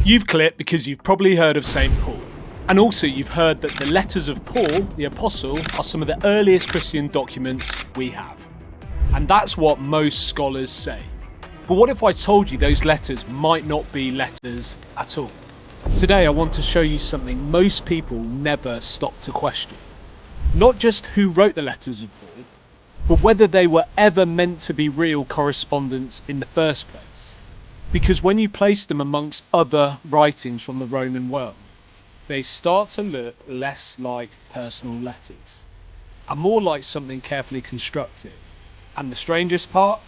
You've clicked because you've probably heard of St. Paul. And also you've heard that the letters of Paul, the Apostle, are some of the earliest Christian documents we have. And that's what most scholars say. But what if I told you those letters might not be letters at all? Today I want to show you something most people never stop to question. Not just who wrote the letters of Paul, but whether they were ever meant to be real correspondence in the first place. Because when you place them amongst other writings from the Roman world, they start to look less like personal letters and more like something carefully constructed. And the strangest part,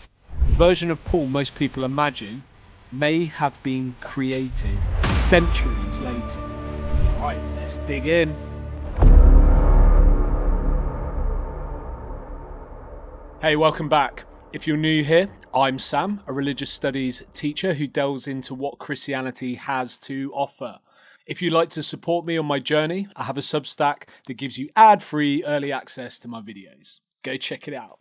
the version of Paul most people imagine may have been created centuries later. Right, let's dig in. Hey, welcome back. If you're new here, I'm Sam, a religious studies teacher who delves into what Christianity has to offer. If you'd like to support me on my journey, I have a Substack that gives you ad-free early access to my videos. Go check it out.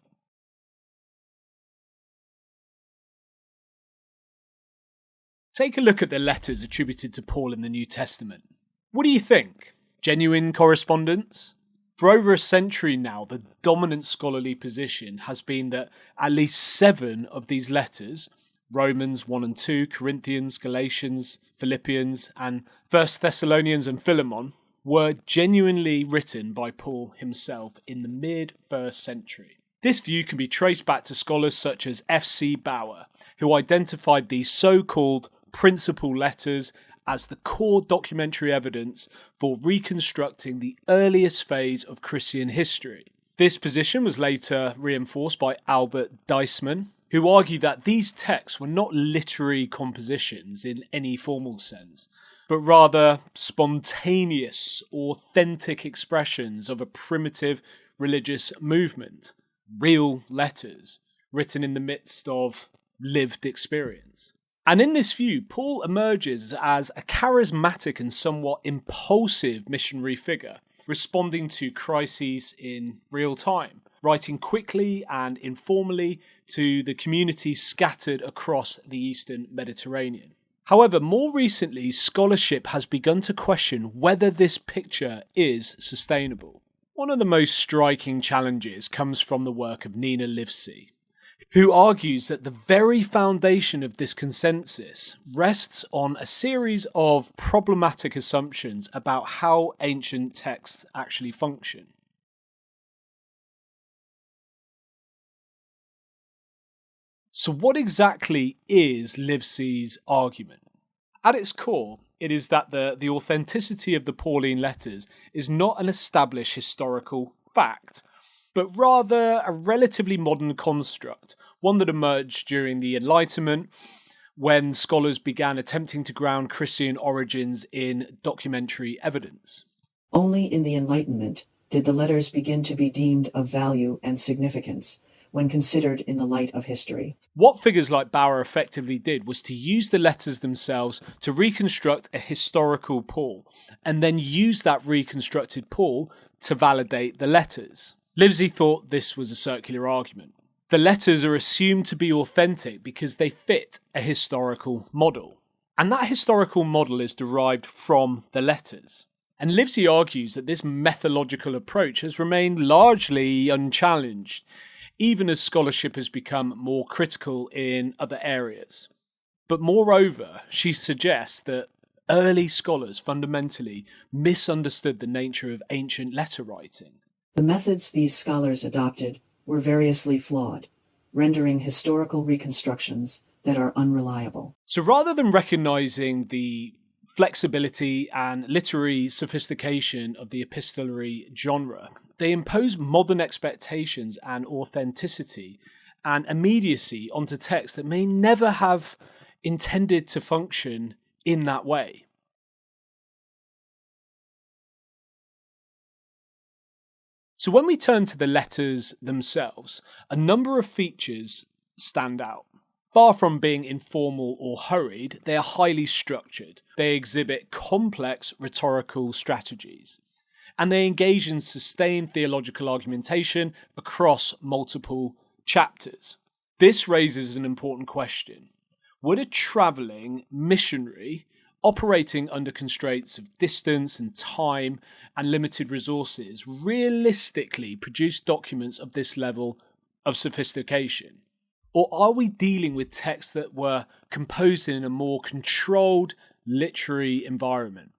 Take a look at the letters attributed to Paul in the New Testament. What do you think? Genuine correspondence? For over a century now, the dominant scholarly position has been that at least 7 of these letters, Romans 1 and 2, Corinthians, Galatians, Philippians, and 1 Thessalonians and Philemon, were genuinely written by Paul himself in the mid-1st century. This view can be traced back to scholars such as F.C. Bauer, who identified these so-called principal letters as the core documentary evidence for reconstructing the earliest phase of Christian history. This position was later reinforced by Albert Deissmann, who argued that these texts were not literary compositions in any formal sense, but rather spontaneous, authentic expressions of a primitive religious movement, real letters written in the midst of lived experience. And in this view, Paul emerges as a charismatic and somewhat impulsive missionary figure, responding to crises in real time, writing quickly and informally to the communities scattered across the Eastern Mediterranean. However, more recently, scholarship has begun to question whether this picture is sustainable. One of the most striking challenges comes from the work of Nina Livesey, who argues that the very foundation of this consensus rests on a series of problematic assumptions about how ancient texts actually function. So what exactly is Livesey's argument? At its core, it is that the authenticity of the Pauline letters is not an established historical fact, but rather a relatively modern construct, one that emerged during the Enlightenment, when scholars began attempting to ground Christian origins in documentary evidence. Only in the Enlightenment did the letters begin to be deemed of value and significance when considered in the light of history. What figures like Bauer effectively did was to use the letters themselves to reconstruct a historical Paul, and then use that reconstructed Paul to validate the letters. Livesey thought this was a circular argument. The letters are assumed to be authentic because they fit a historical model. And that historical model is derived from the letters. And Livesey argues that this methodological approach has remained largely unchallenged, even as scholarship has become more critical in other areas. But moreover, she suggests that early scholars fundamentally misunderstood the nature of ancient letter writing. The methods these scholars adopted were variously flawed, rendering historical reconstructions that are unreliable. So rather than recognizing the flexibility and literary sophistication of the epistolary genre, they impose modern expectations and authenticity and immediacy onto texts that may never have intended to function in that way. So when we turn to the letters themselves, a number of features stand out. Far from being informal or hurried, they are highly structured. They exhibit complex rhetorical strategies, and they engage in sustained theological argumentation across multiple chapters. This raises an important question. Would a travelling missionary operating under constraints of distance and time and limited resources, realistically produce documents of this level of sophistication? Or are we dealing with texts that were composed in a more controlled literary environment?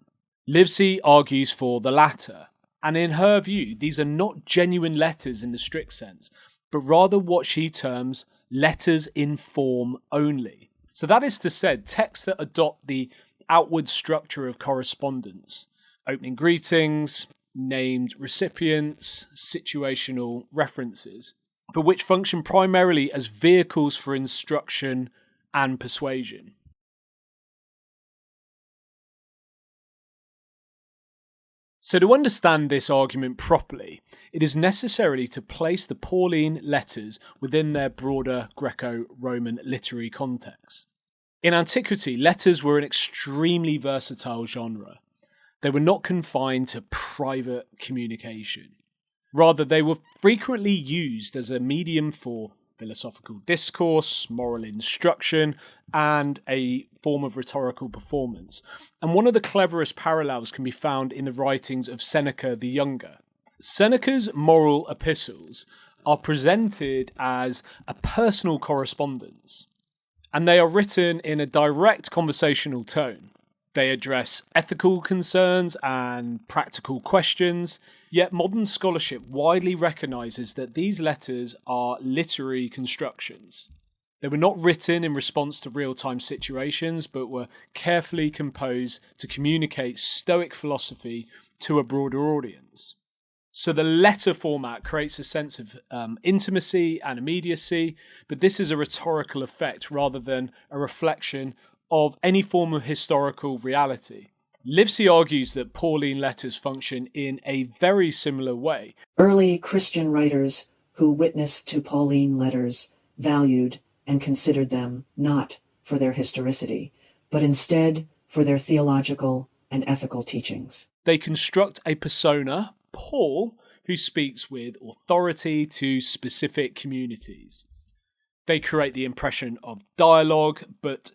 Livesey argues for the latter, and in her view, these are not genuine letters in the strict sense, but rather what she terms letters in form only. So that is to say, texts that adopt the outward structure of correspondence, opening greetings, named recipients, situational references, but which function primarily as vehicles for instruction and persuasion. So to understand this argument properly, it is necessary to place the Pauline letters within their broader Greco-Roman literary context. In antiquity, letters were an extremely versatile genre. They were not confined to private communication. Rather, they were frequently used as a medium for philosophical discourse, moral instruction, and a form of rhetorical performance. And one of the cleverest parallels can be found in the writings of Seneca the Younger. Seneca's moral epistles are presented as a personal correspondence, and they are written in a direct conversational tone. They address ethical concerns and practical questions, yet modern scholarship widely recognises that these letters are literary constructions. They were not written in response to real-time situations, but were carefully composed to communicate Stoic philosophy to a broader audience. So the letter format creates a sense of intimacy and immediacy, but this is a rhetorical effect rather than a reflection of any form of historical reality. Livesey argues that Pauline letters function in a very similar way. Early Christian writers who witnessed to Pauline letters valued and considered them not for their historicity, but instead for their theological and ethical teachings. They construct a persona, Paul, who speaks with authority to specific communities. They create the impression of dialogue, but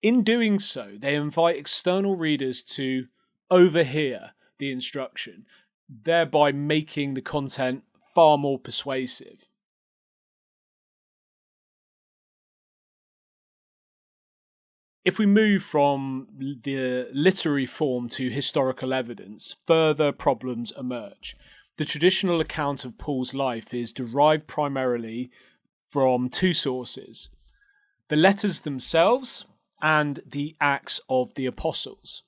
in doing so, they invite external readers to overhear the instruction, thereby making the content far more persuasive. If we move from the literary form to historical evidence, further problems emerge. The traditional account of Paul's life is derived primarily from two sources: the letters themselves and the Acts of the Apostles.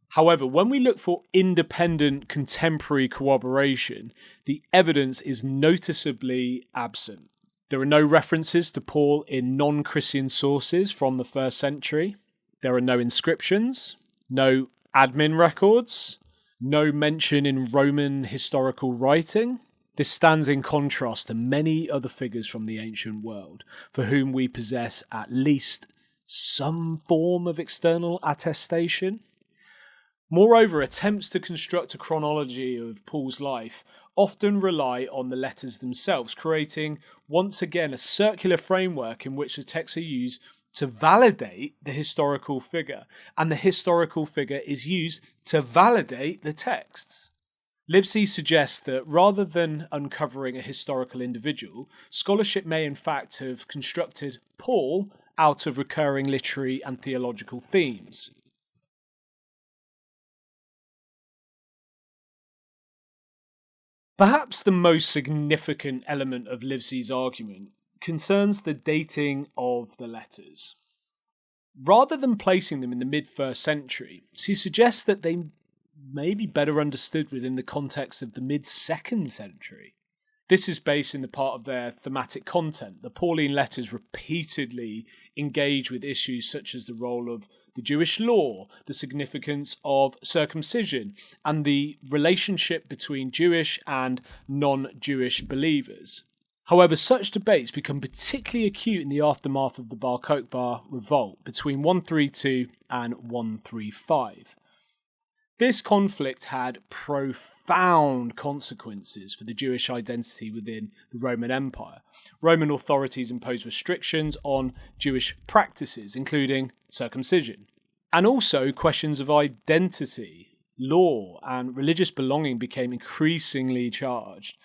However, when we look for independent contemporary corroboration, the evidence is noticeably absent. There are no references to Paul in non-Christian sources from the first century. There are no inscriptions, no admin records, no mention in Roman historical writing. This stands in contrast to many other figures from the ancient world, for whom we possess at least some form of external attestation. Moreover, attempts to construct a chronology of Paul's life often rely on the letters themselves, creating once again a circular framework in which the texts are used to validate the historical figure, and the historical figure is used to validate the texts. Livesey suggests that rather than uncovering a historical individual, scholarship may in fact have constructed Paul out of recurring literary and theological themes. Perhaps the most significant element of Livesey's argument concerns the dating of the letters. Rather than placing them in the mid-1st century, she suggests that they may be better understood within the context of the mid-2nd century. This is based in the part of their thematic content. The Pauline letters repeatedly engage with issues such as the role of the Jewish law, the significance of circumcision, and the relationship between Jewish and non-Jewish believers. However, such debates become particularly acute in the aftermath of the Bar Kokhba revolt between 132 and 135. This conflict had profound consequences for the Jewish identity within the Roman Empire. Roman authorities imposed restrictions on Jewish practices, including circumcision. And also questions of identity, law, and religious belonging became increasingly charged.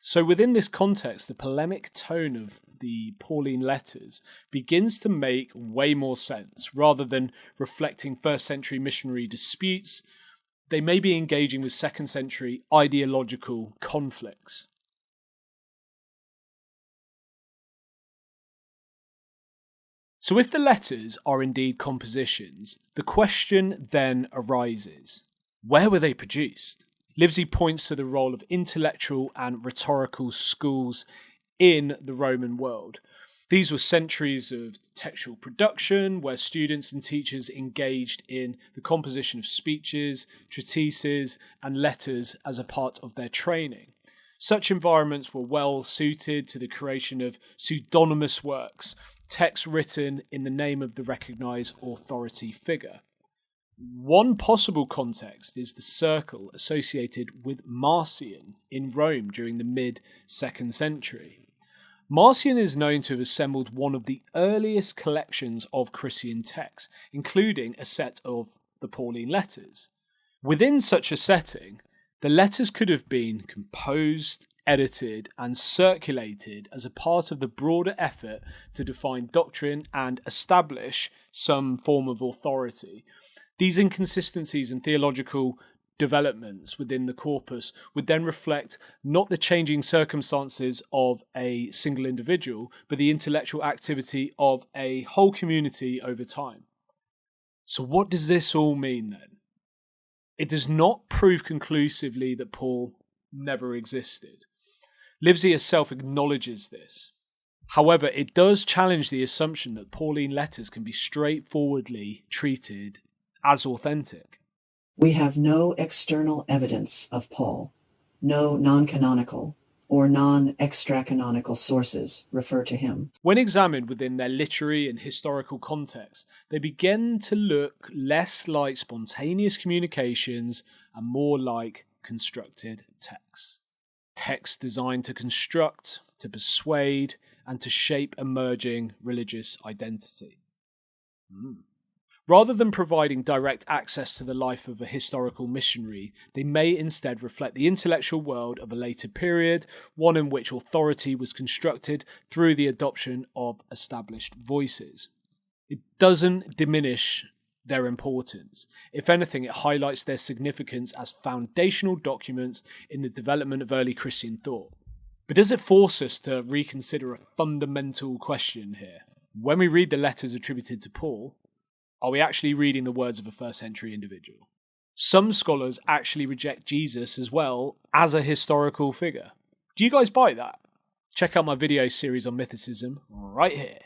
So within this context, the polemic tone of the Pauline letters begins to make way more sense. Rather than reflecting first century missionary disputes, they may be engaging with second century ideological conflicts. So if the letters are indeed compositions, the question then arises, where were they produced? Livesey points to the role of intellectual and rhetorical schools in the Roman world. These were centuries of textual production where students and teachers engaged in the composition of speeches, treatises, and letters as a part of their training. Such environments were well suited to the creation of pseudonymous works, texts written in the name of the recognised authority figure. One possible context is the circle associated with Marcion in Rome during the mid-2nd century. Marcion is known to have assembled one of the earliest collections of Christian texts, including a set of the Pauline letters. Within such a setting, the letters could have been composed, edited, and circulated as a part of the broader effort to define doctrine and establish some form of authority. These inconsistencies in theological developments within the corpus would then reflect not the changing circumstances of a single individual, but the intellectual activity of a whole community over time. So what does this all mean then? It does not prove conclusively that Paul never existed. Livesey herself acknowledges this. However, it does challenge the assumption that Pauline letters can be straightforwardly treated as authentic. We have no external evidence of Paul. No non-canonical or non-extra-canonical sources refer to him. When examined within their literary and historical context, they begin to look less like spontaneous communications and more like constructed texts. Texts designed to construct, to persuade, and to shape emerging religious identity. Rather than providing direct access to the life of a historical missionary, they may instead reflect the intellectual world of a later period, one in which authority was constructed through the adoption of established voices. It doesn't diminish their importance. If anything, it highlights their significance as foundational documents in the development of early Christian thought. But does it force us to reconsider a fundamental question here? When we read the letters attributed to Paul, are we actually reading the words of a first century individual? Some scholars actually reject Jesus as well as a historical figure. Do you guys buy that? Check out my video series on mythicism right here.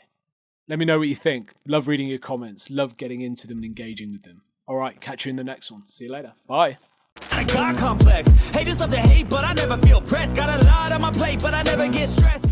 Let me know what you think. Love reading your comments. Love getting into them and engaging with them. All right, catch you in the next one. See you later. Bye. God complex. Haters love to hate, but I never feel pressed. Got a lot on my plate, but I never get stressed.